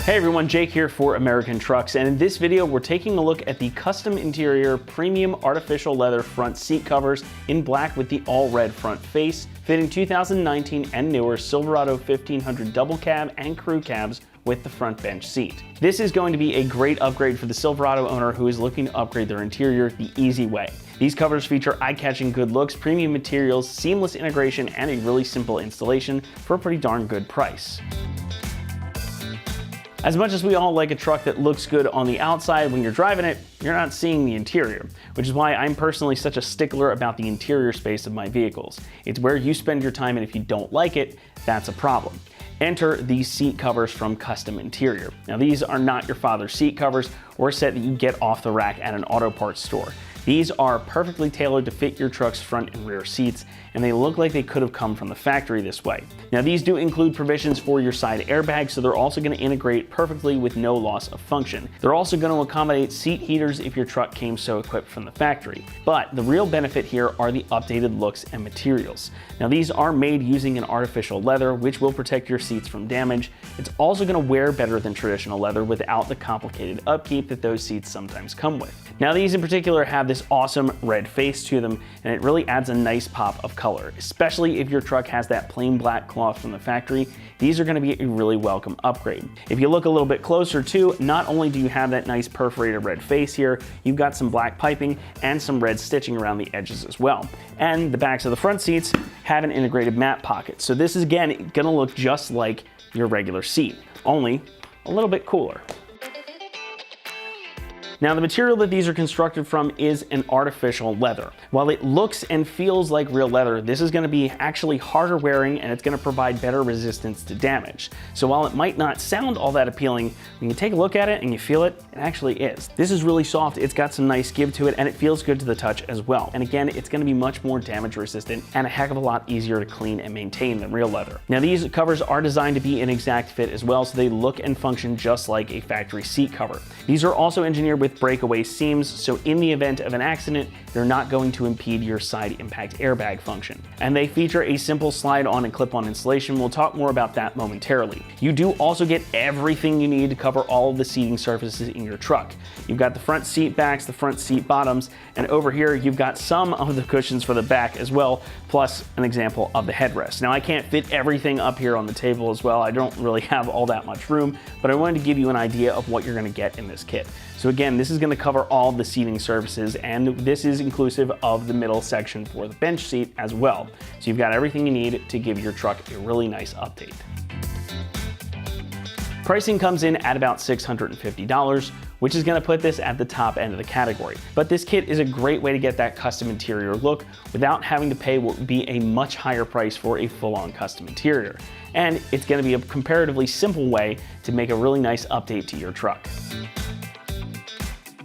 Hey everyone, Jake here for American Trucks, and in this video we're taking a look at the Kustom interior premium artificial leather front seat covers in black with the all red front face, fitting 2019 and newer Silverado 1500 double cab and crew cabs with the front bench seat. This is going to be a great upgrade for the Silverado owner who is looking to upgrade their interior the easy way. These covers feature eye-catching good looks, premium materials, seamless integration, and a really simple installation for a pretty darn good price. As much as we all like a truck that looks good on the outside, when you're driving it, you're not seeing the interior, which is why I'm personally such a stickler about the interior space of my vehicles. It's where you spend your time, and if you don't like it, that's a problem. Enter these seat covers from Kustom Interior. Now, these are not your father's seat covers or a set that you get off the rack at an auto parts store. These are perfectly tailored to fit your truck's front and rear seats, and they look like they could have come from the factory this way. Now, these do include provisions for your side airbags, so they're also going to integrate perfectly with no loss of function. They're also going to accommodate seat heaters if your truck came so equipped from the factory. But the real benefit here are the updated looks and materials. Now, these are made using an artificial leather, which will protect your seats from damage. It's also going to wear better than traditional leather without the complicated upkeep that those seats sometimes come with. Now, these in particular have this awesome red face to them, and it really adds a nice pop of color, especially if your truck has that plain black cloth from the factory. These are going to be a really welcome upgrade. If you look a little bit closer too, not only do you have that nice perforated red face here, you've got some black piping and some red stitching around the edges as well. And the backs of the front seats have an integrated mat pocket. So this is again going to look just like your regular seat, only a little bit cooler. Now, the material that these are constructed from is an artificial leather. While it looks and feels like real leather, this is going to be actually harder wearing, and it's going to provide better resistance to damage. So while it might not sound all that appealing, when you take a look at it and you feel it, it actually is. This is really soft, it's got some nice give to it, and it feels good to the touch as well. And again, it's going to be much more damage resistant and a heck of a lot easier to clean and maintain than real leather. Now, these covers are designed to be an exact fit as well, so they look and function just like a factory seat cover. These are also engineered with breakaway seams, so in the event of an accident, they're not going to impede your side impact airbag function. And they feature a simple slide on and clip on installation. We'll talk more about that momentarily. You do also get everything you need to cover all of the seating surfaces in your truck. You've got the front seat backs, the front seat bottoms, and over here you've got some of the cushions for the back as well, plus an example of the headrest. Now, I can't fit everything up here on the table as well. I don't really have all that much room, but I wanted to give you an idea of what you're going to get in this kit. So again, this is going to cover all the seating surfaces, and this is inclusive of the middle section for the bench seat as well. So you've got everything you need to give your truck a really nice update. Pricing comes in at about $650, which is going to put this at the top end of the category. But this kit is a great way to get that custom interior look without having to pay what would be a much higher price for a full-on custom interior. And it's going to be a comparatively simple way to make a really nice update to your truck.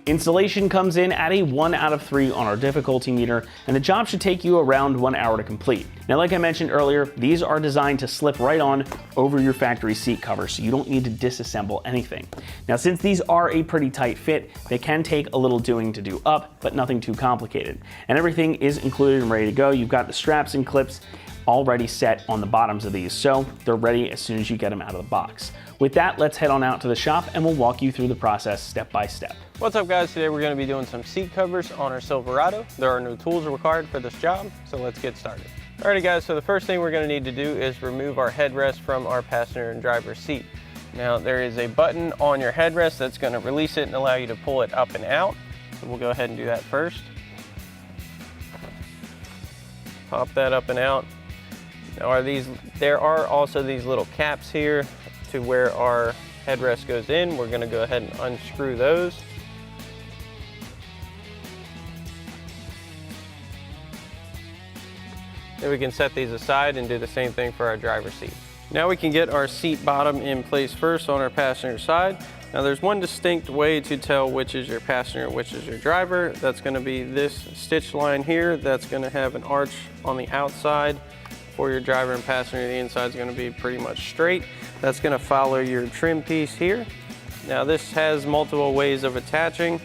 Installation comes in at a 1 out of 3 on our difficulty meter, and the job should take you around 1 hour to complete. Now, like I mentioned earlier, these are designed to slip right on over your factory seat cover, so you don't need to disassemble anything. Now, since these are a pretty tight fit, they can take a little doing to do up, but nothing too complicated. And everything is included and ready to go. You've got the straps and clips already set on the bottoms of these, so they're ready as soon as you get them out of the box. With that, let's head on out to the shop and we'll walk you through the process step by step. What's up, guys? Today we're going to be doing some seat covers on our Silverado. There are no tools required for this job, so let's get started. Alrighty guys, so the first thing we're going to need to do is remove our headrest from our passenger and driver's seat. Now, there is a button on your headrest that's going to release it and allow you to pull it up and out. So we'll go ahead and do that first. Pop that up and out. Now, there are also these little caps here to where our headrest goes in. We're going to go ahead and unscrew those. Then we can set these aside and do the same thing for our driver's seat. Now we can get our seat bottom in place first on our passenger side. Now, there's one distinct way to tell which is your passenger and which is your driver. That's going to be this stitch line here. That's going to have an arch on the outside. For your driver and passenger, the inside is going to be pretty much straight. That's going to follow your trim piece here. Now, this has multiple ways of attaching.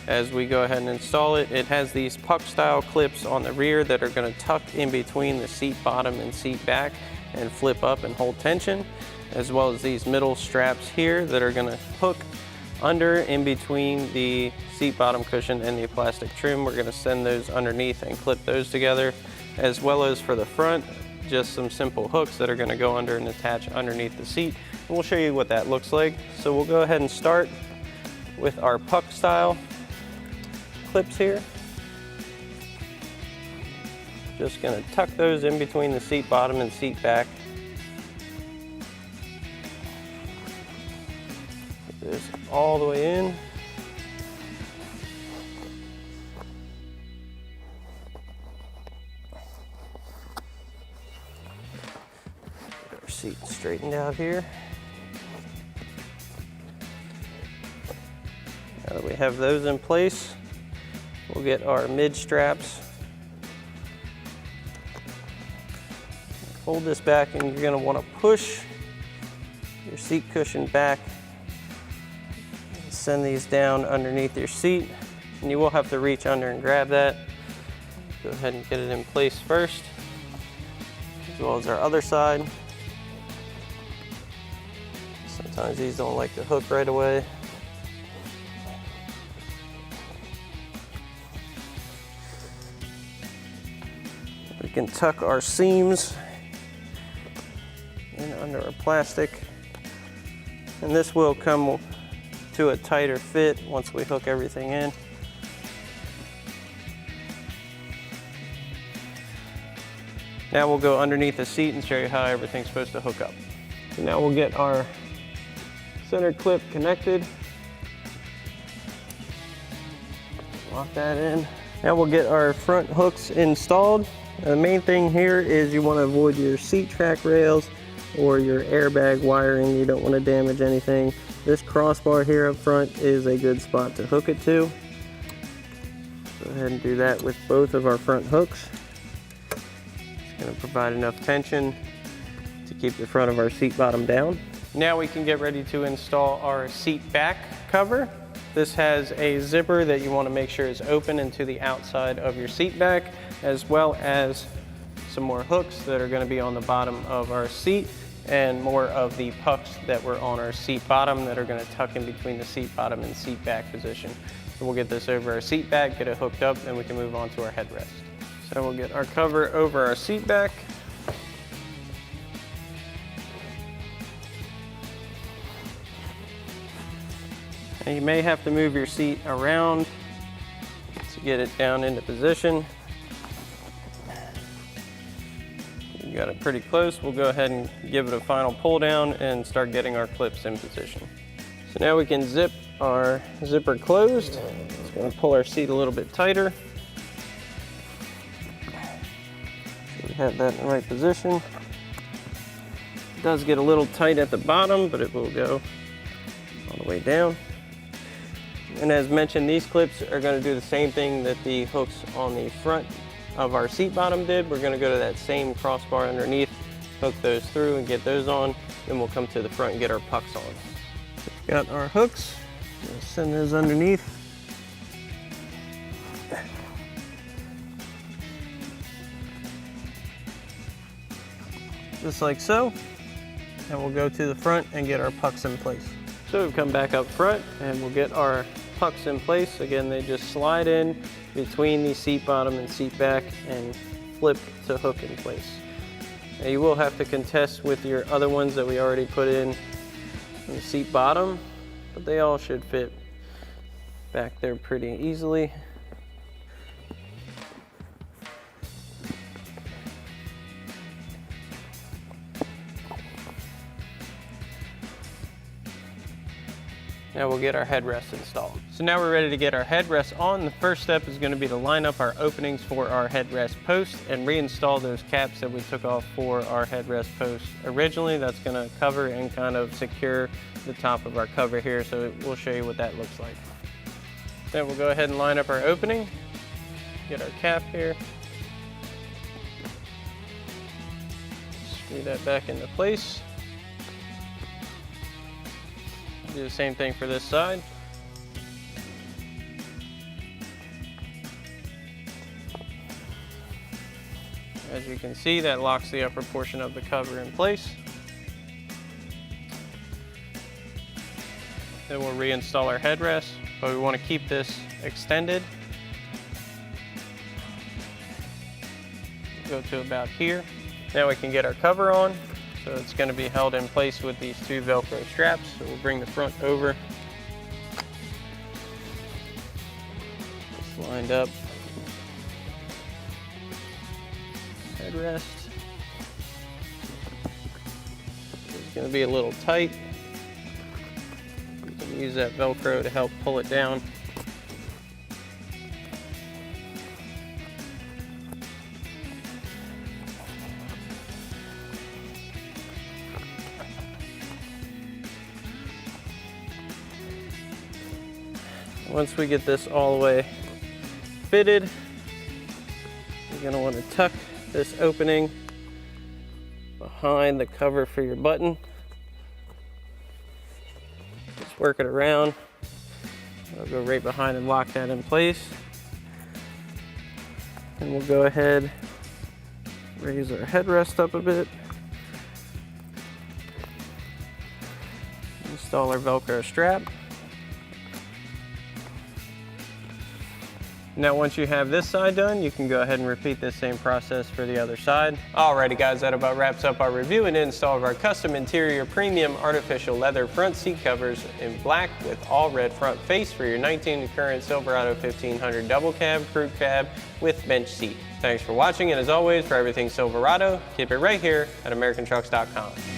As we go ahead and install it, it has these puck style clips on the rear that are going to tuck in between the seat bottom and seat back and flip up and hold tension. as well as these middle straps here that are gonna hook under in between the seat bottom cushion and the plastic trim. We're gonna send those underneath and clip those together, as well as for the front, just some simple hooks that are gonna go under and attach underneath the seat. And we'll show you what that looks like. So we'll go ahead and start with our puck style clips here. Just gonna tuck those in between the seat bottom and seat back. Get this all the way in. Get our seat straightened out here. Now that we have those in place, we'll get our mid straps. Fold this back, and you're gonna wanna push your seat cushion back. Send these down underneath your seat, and you will have to reach under and grab that. Go ahead and get it in place first, as well as our other side. Sometimes these don't like to hook right away. We can tuck our seams in under our plastic, and this will come to a tighter fit once we hook everything in. Now we'll go underneath the seat and show you how everything's supposed to hook up. So now we'll get our center clip connected. Lock that in. Now we'll get our front hooks installed. The main thing here is you want to avoid your seat track rails or your airbag wiring. You don't want to damage anything. This crossbar here up front is a good spot to hook it to. Go ahead and do that with both of our front hooks. It's going to provide enough tension to keep the front of our seat bottom down. Now we can get ready to install our seat back cover. This has a zipper that you want to make sure is open and to the outside of your seat back, as well as some more hooks that are going to be on the bottom of our seat, and more of the pucks that were on our seat bottom that are going to tuck in between the seat bottom and seat back position. So we'll get this over our seat back, get it hooked up, and we can move on to our headrest. So we'll get our cover over our seat back. And you may have to move your seat around to get it down into position. You got it pretty close. We'll go ahead and give it a final pull down and start getting our clips in position. So now we can zip our zipper closed. It's going to pull our seat a little bit tighter. So we have that in the right position. It does get a little tight at the bottom, but it will go all the way down. And as mentioned, these clips are going to do the same thing that the hooks on the front of our seat bottom did. We're going to go to that same crossbar underneath, hook those through and get those on. Then we'll come to the front and get our pucks on. So we've got our hooks. We'll send those underneath. Just like so. And we'll go to the front and get our pucks in place. So we've come back up front and we'll get our pucks in place. Again, they just slide in between the seat bottom and seat back and flip to hook in place. Now you will have to contest with your other ones that we already put in the seat bottom, but they all should fit back there pretty easily. Now we'll get our headrest installed. So now we're ready to get our headrest on. The first step is going to be to line up our openings for our headrest post and reinstall those caps that we took off for our headrest post originally. That's going to cover and kind of secure the top of our cover here, so we'll show you what that looks like. Then we'll go ahead and line up our opening, get our cap here, screw that back into place. Do the same thing for this side. As you can see, that locks the upper portion of the cover in place. Then we'll reinstall our headrest, but we want to keep this extended. Go to about here. Now we can get our cover on. So it's going to be held in place with these two Velcro straps. So we'll bring the front over. It's lined up. Headrest. It's going to be a little tight. You can use that Velcro to help pull it down. Once we get this all the way fitted, you're going to want to tuck this opening behind the cover for your button. Just work it around. I'll go right behind and lock that in place. And we'll go ahead, raise our headrest up a bit. Install our Velcro strap. Now once you have this side done, you can go ahead and repeat this same process for the other side. Alrighty guys, that about wraps up our review and install of our custom interior premium artificial leather front seat covers in black with all red front face for your 19 current Silverado 1500 double cab, crew cab with bench seat. Thanks for watching, and as always, for everything Silverado, keep it right here at AmericanTrucks.com.